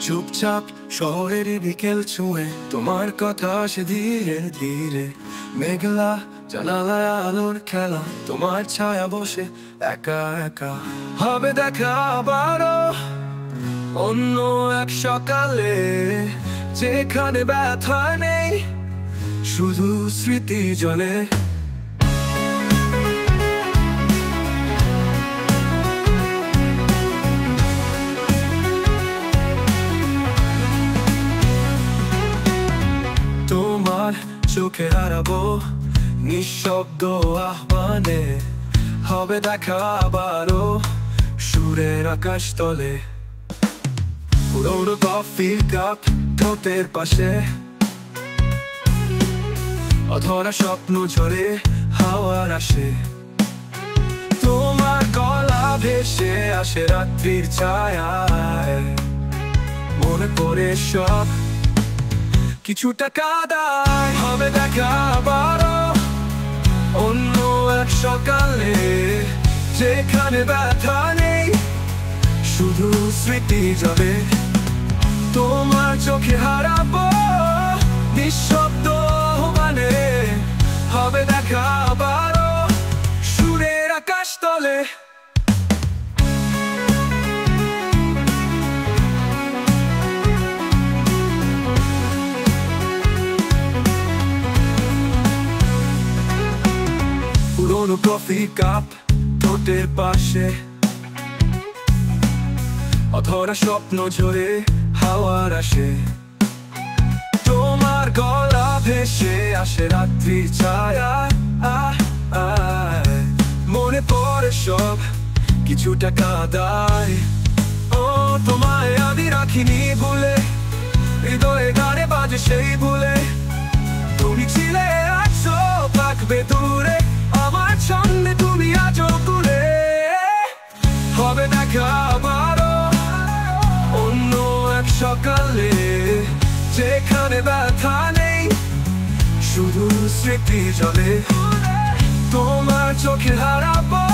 চুপচাপ শহরের বিকেল ছুঁয়ে তোমার কথা আসে ধীরে ধীরে। মেঘলা জানালায় আলোর খেলা, তোমার ছায়া বসে একা একা। হবে দেখা আবারও অন্য এক সকালে, যেখানে ব্যথা নেই, শুধু স্মৃতি জলে। তোমার চোখে হারাবো নিঃশব্দ আহ্বানে, হবে দেখা আবারও সুরের আকাশ তলে। পুরোনো কফির কাপ ঠোঁটের পাশে, অধরা স্বপ্ন ঝরে হাওয়ার আসে। তোমার গলা ভেসে আসে রাত্রির ছায়ায়, মনে পড়ে সব কিছুটা কাদায়। হবে দেখা আবারও অন্য এক সকালে, যেখানে ব্যথা নেই, শুধু স্মৃতি যাবে। তোমার চোখে হারাবো নিঃশব্দ আহ্বানে, হবে দেখা আবারও সুরের আকাশ তলে। পুরোনো কফি কাপ ঠোঁটের পাশে, অধরা স্বপ্ন ঝরে হাওয়ার আসে। তোমার গলা ভেসে আসে রাত্রির ছায়া, মনে পড়ে সব কিছুটা কাদায়। ও তোমায় আমি রাখিনি ভুলে, হৃদয়ে গানে বাজে সেই ভুলে। তুমি ছিলে আছো থাকবে দূরে, আমার ছন্দে তুমি আছো দূরে। হবে দেখা আবারও অন্য এক সকালে, যেখানে ব্যথা নেই, শুধু স্মৃতি জলে। তোমার চোখে হারাবো